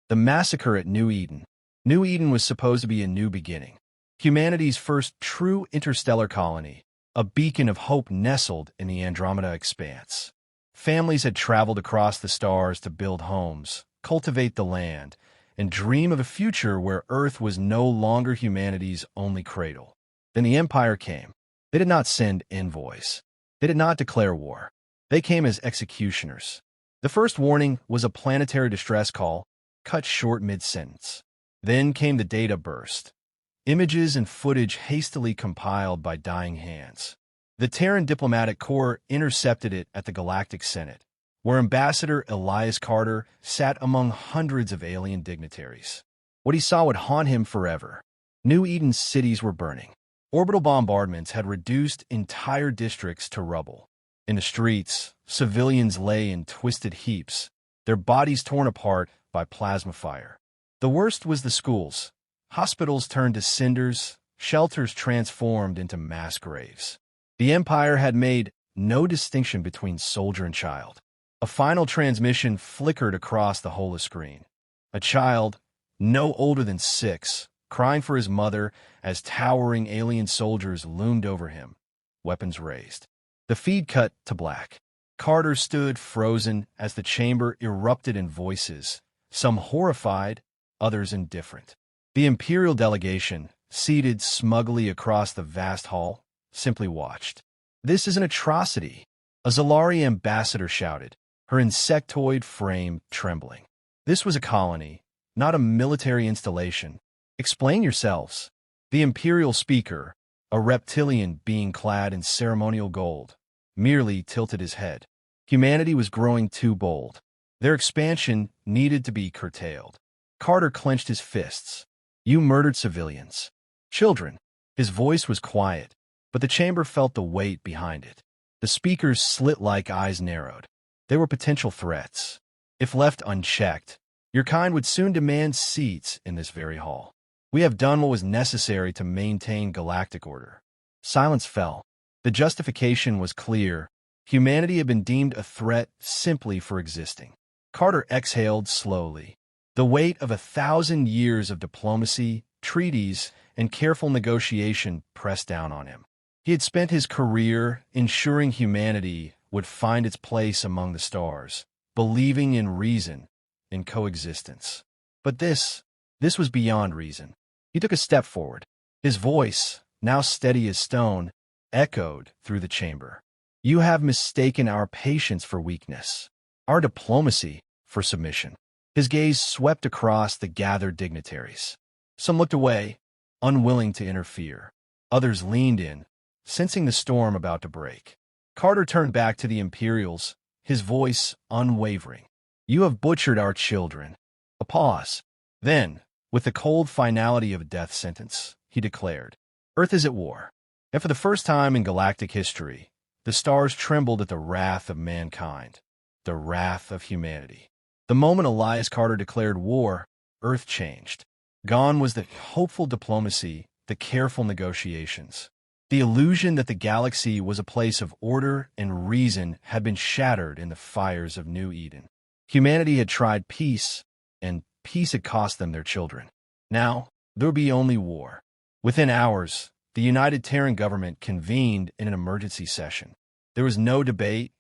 The Massacre at New Eden. New Eden was supposed to be a new beginning. Humanity's first true interstellar colony, a beacon of hope nestled in the Andromeda expanse. Families had traveled across the stars to build homes, cultivate the land, and dream of a future where Earth was no longer humanity's only cradle. Then the Empire came. They did not send envoys. They did not declare war. They came as executioners. The first warning was a planetary distress call, cut short mid-sentence. Then came the data burst. Images and footage hastily compiled by dying hands. The Terran Diplomatic Corps intercepted it at the Galactic Senate, where Ambassador Elias Carter sat among hundreds of alien dignitaries. What he saw would haunt him forever. New Eden's cities were burning. Orbital bombardments had reduced entire districts to rubble. In the streets, civilians lay in twisted heaps, their bodies torn apart by plasma fire. The worst was the schools. Hospitals turned to cinders, shelters transformed into mass graves. The Empire had made no distinction between soldier and child. A final transmission flickered across the holoscreen. A child, no older than 6, crying for his mother as towering alien soldiers loomed over him, weapons raised. The feed cut to black. Carter stood frozen as the chamber erupted in voices, some horrified, others indifferent. The Imperial delegation, seated smugly across the vast hall, simply watched. "This is an atrocity," a Zalari ambassador shouted, her insectoid frame trembling. "This was a colony, not a military installation. Explain yourselves." The Imperial speaker, a reptilian being clad in ceremonial gold, merely tilted his head. Humanity was growing too bold. Their expansion needed to be curtailed. Carter clenched his fists. "You murdered civilians. Children." His voice was quiet, but the chamber felt the weight behind it. The speaker's slit-like eyes narrowed. They were potential threats. If left unchecked, your kind would soon demand seats in this very hall. "We have done what was necessary to maintain galactic order." Silence fell. The justification was clear. Humanity had been deemed a threat simply for existing. Carter exhaled slowly. The weight of 1,000 years of diplomacy, treaties, and careful negotiation pressed down on him. He had spent his career ensuring humanity would find its place among the stars, believing in reason, in coexistence. But this was beyond reason. He took a step forward. His voice, now steady as stone, echoed through the chamber. "You have mistaken our patience for weakness, our diplomacy for submission." His gaze swept across the gathered dignitaries. Some looked away, unwilling to interfere. Others leaned in, sensing the storm about to break. Carter turned back to the Imperials, his voice unwavering. "You have butchered our children." A pause. Then, with the cold finality of a death sentence, he declared, "Earth is at war." And for the first time in galactic history, the stars trembled at the wrath of mankind, the wrath of humanity. The moment Elias Carter declared war, Earth changed. Gone was the hopeful diplomacy, the careful negotiations. The illusion that the galaxy was a place of order and reason had been shattered in the fires of New Eden. Humanity had tried peace, and peace had cost them their children. Now, there would be only war. Within hours, the United Terran government convened in an emergency session. There was no debate,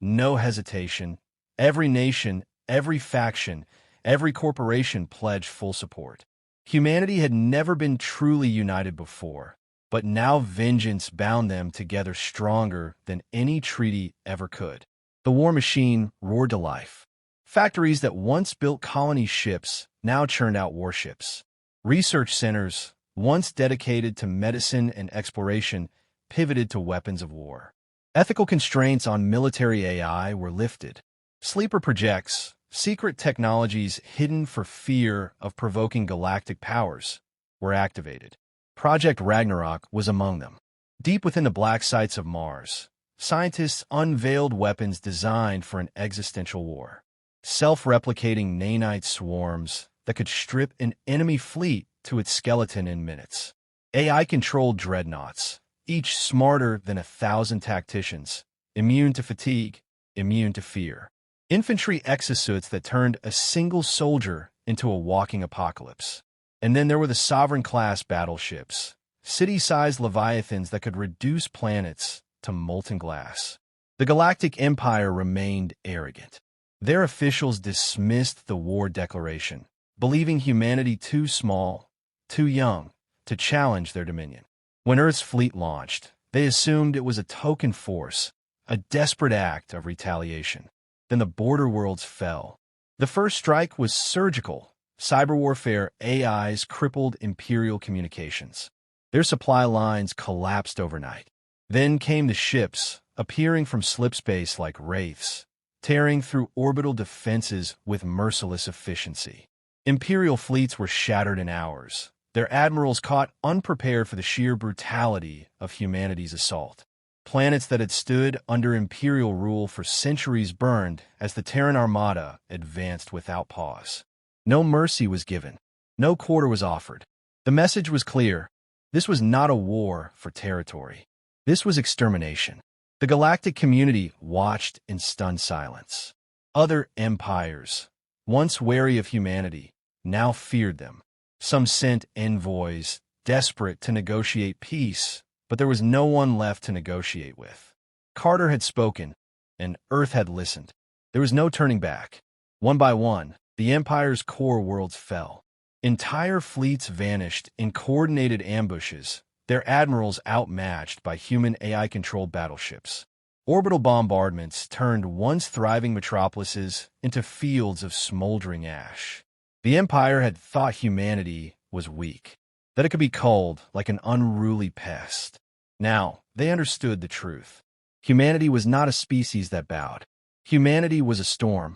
no hesitation. Every nation, every faction, every corporation pledged full support. Humanity had never been truly united before, but now vengeance bound them together stronger than any treaty ever could. The war machine roared to life. Factories that once built colony ships now churned out warships. Research centers, once dedicated to medicine and exploration, pivoted to weapons of war. Ethical constraints on military AI were lifted. Sleeper projects, secret technologies hidden for fear of provoking galactic powers, were activated. Project Ragnarok was among them. Deep within the black sites of Mars, scientists unveiled weapons designed for an existential war. Self-replicating nanite swarms that could strip an enemy fleet to its skeleton in minutes. AI-controlled dreadnoughts, each smarter than 1,000 tacticians, immune to fatigue, immune to fear. Infantry exosuits that turned a single soldier into a walking apocalypse. And then there were the sovereign-class battleships, city-sized leviathans that could reduce planets to molten glass. The Galactic Empire remained arrogant. Their officials dismissed the war declaration, believing humanity too small, too young, to challenge their dominion. When Earth's fleet launched, they assumed it was a token force, a desperate act of retaliation. Then the border worlds fell. The first strike was surgical. Cyber warfare AIs crippled Imperial communications. Their supply lines collapsed overnight. Then came the ships, appearing from slipspace like wraiths, tearing through orbital defenses with merciless efficiency. Imperial fleets were shattered in hours, their admirals caught unprepared for the sheer brutality of humanity's assault. Planets that had stood under Imperial rule for centuries burned as the Terran Armada advanced without pause. No mercy was given. No quarter was offered. The message was clear. This was not a war for territory. This was extermination. The galactic community watched in stunned silence. Other empires, once wary of humanity, now feared them. Some sent envoys, desperate to negotiate peace, but there was no one left to negotiate with. Carter had spoken, and Earth had listened. There was no turning back. One by one, the Empire's core worlds fell. Entire fleets vanished in coordinated ambushes, their admirals outmatched by human AI-controlled battleships. Orbital bombardments turned once thriving metropolises into fields of smoldering ash. The Empire had thought humanity was weak, that it could be culled like an unruly pest. Now, they understood the truth. Humanity was not a species that bowed. Humanity was a storm,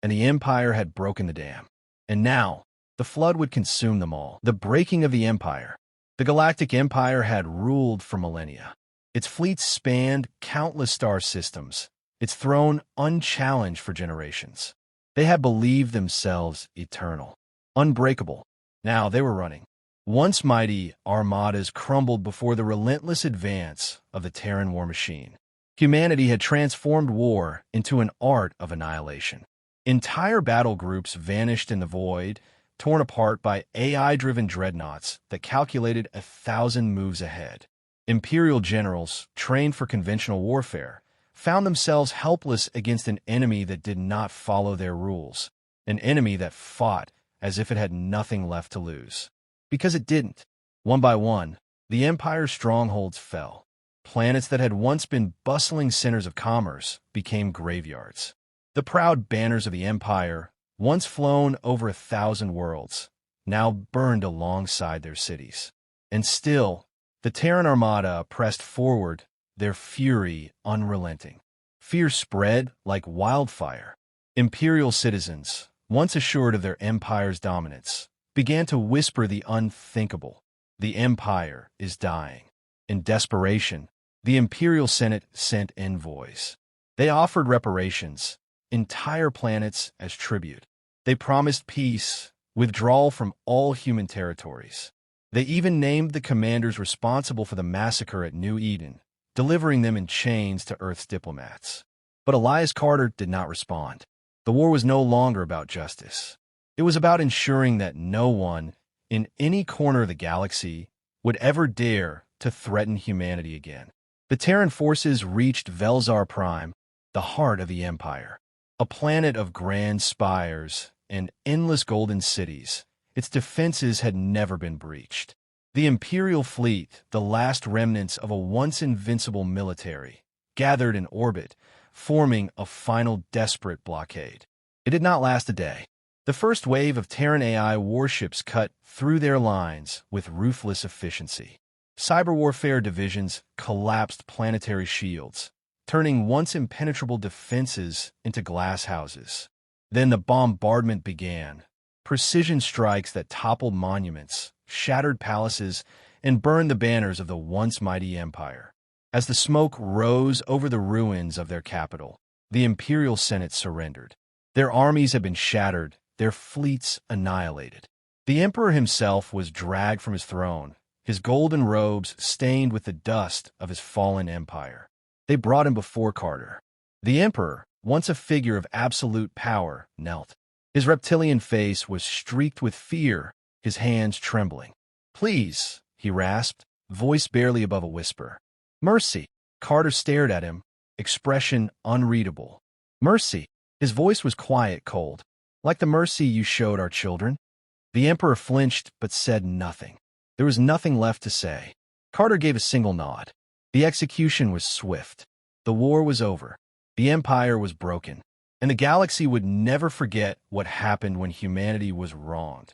and the Empire had broken the dam. And now, the flood would consume them all. The breaking of the Empire. The Galactic Empire had ruled for millennia. Its fleets spanned countless star systems, its throne unchallenged for generations. They had believed themselves eternal, unbreakable. Now they were running. Once mighty armadas crumbled before the relentless advance of the Terran war machine. Humanity had transformed war into an art of annihilation. Entire battle groups vanished in the void, torn apart by AI-driven dreadnoughts that calculated 1,000 moves ahead. Imperial generals, trained for conventional warfare, found themselves helpless against an enemy that did not follow their rules, an enemy that fought as if it had nothing left to lose. Because it didn't. One by one, the Empire's strongholds fell. Planets that had once been bustling centers of commerce became graveyards. The proud banners of the Empire, once flown over 1,000 worlds, now burned alongside their cities. And still, the Terran Armada pressed forward, their fury unrelenting. Fear spread like wildfire. Imperial citizens, once assured of their empire's dominance, began to whisper the unthinkable. The Empire is dying. In desperation, the Imperial Senate sent envoys. They offered reparations, entire planets as tribute. They promised peace, withdrawal from all human territories. They even named the commanders responsible for the massacre at New Eden, delivering them in chains to Earth's diplomats. But Elias Carter did not respond. The war was no longer about justice. It was about ensuring that no one, in any corner of the galaxy, would ever dare to threaten humanity again. The Terran forces reached Velzar Prime, the heart of the Empire. A planet of grand spires and endless golden cities, its defenses had never been breached. The Imperial fleet, the last remnants of a once-invincible military, gathered in orbit, forming a final desperate blockade. It did not last a day. The first wave of Terran AI warships cut through their lines with ruthless efficiency. Cyber warfare divisions collapsed planetary shields, turning once impenetrable defenses into glass houses. Then the bombardment began. Precision strikes that toppled monuments, shattered palaces, and burned the banners of the once mighty empire. As the smoke rose over the ruins of their capital, the Imperial Senate surrendered. Their armies had been shattered, their fleets annihilated. The emperor himself was dragged from his throne, his golden robes stained with the dust of his fallen empire. They brought him before Carter. The emperor, once a figure of absolute power, knelt. His reptilian face was streaked with fear, his hands trembling. "Please," he rasped, voice barely above a whisper. "Mercy." Carter stared at him, expression unreadable. "Mercy." His voice was quiet, cold. "Like the mercy you showed our children?" The Emperor flinched but said nothing. There was nothing left to say. Carter gave a single nod. The execution was swift. The war was over. The Empire was broken. And the galaxy would never forget what happened when humanity was wronged.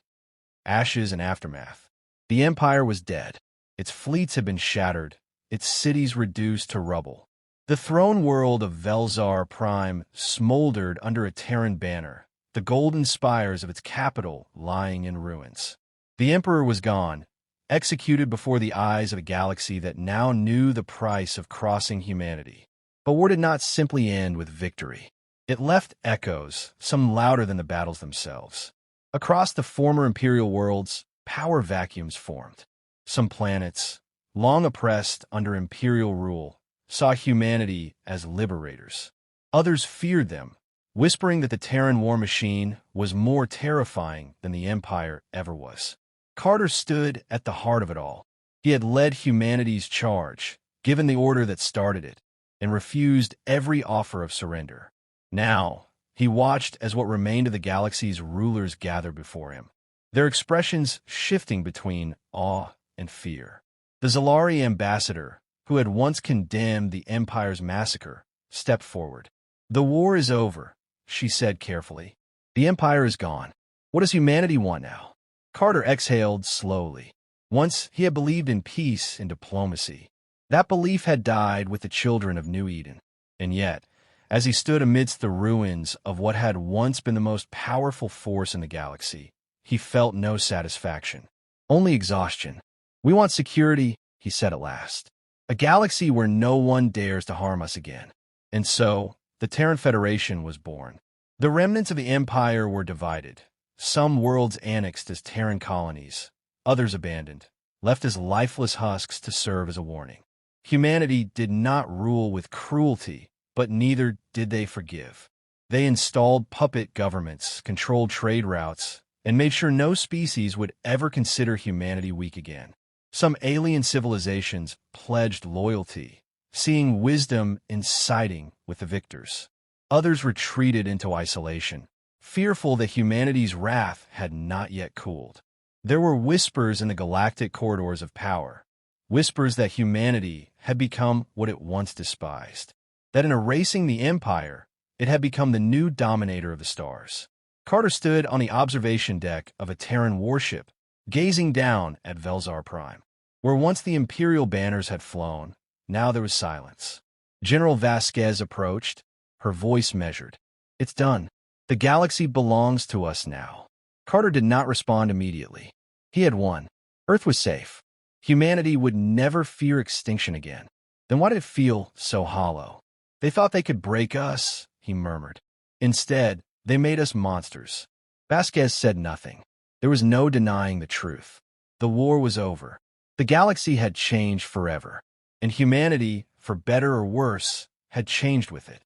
Ashes and aftermath. The Empire was dead. Its fleets had been shattered, its cities reduced to rubble. The throne world of Velzar Prime smoldered under a Terran banner, the golden spires of its capital lying in ruins. The Emperor was gone, executed before the eyes of a galaxy that now knew the price of crossing humanity. But war did not simply end with victory. It left echoes, some louder than the battles themselves. Across the former Imperial worlds, power vacuums formed. Some planets, long oppressed under Imperial rule, saw humanity as liberators. Others feared them, whispering that the Terran war machine was more terrifying than the Empire ever was. Carter stood at the heart of it all. He had led humanity's charge, given the order that started it, and refused every offer of surrender. Now, he watched as what remained of the galaxy's rulers gathered before him, their expressions shifting between awe and fear. The Zalari ambassador, who had once condemned the Empire's massacre, stepped forward. "The war is over," she said carefully. "The Empire is gone. What does humanity want now?" Carter exhaled slowly. Once he had believed in peace and diplomacy. That belief had died with the children of New Eden. And yet, as he stood amidst the ruins of what had once been the most powerful force in the galaxy, he felt no satisfaction, only exhaustion. "We want security," he said at last. "A galaxy where no one dares to harm us again." And so, the Terran Federation was born. The remnants of the Empire were divided, some worlds annexed as Terran colonies, others abandoned, left as lifeless husks to serve as a warning. Humanity did not rule with cruelty, but neither did they forgive. They installed puppet governments, controlled trade routes, and made sure no species would ever consider humanity weak again. Some alien civilizations pledged loyalty, seeing wisdom in siding with the victors. Others retreated into isolation, fearful that humanity's wrath had not yet cooled. There were whispers in the galactic corridors of power, whispers that humanity had become what it once despised, that in erasing the Empire, it had become the new dominator of the stars. Carter stood on the observation deck of a Terran warship, gazing down at Velzar Prime. Where once the Imperial banners had flown, now there was silence. General Vasquez approached, her voice measured. "It's done. The galaxy belongs to us now." Carter did not respond immediately. He had won. Earth was safe. Humanity would never fear extinction again. Then why did it feel so hollow? "They thought they could break us," he murmured. "Instead, they made us monsters." Vasquez said nothing. There was no denying the truth. The war was over. The galaxy had changed forever, and humanity, for better or worse, had changed with it.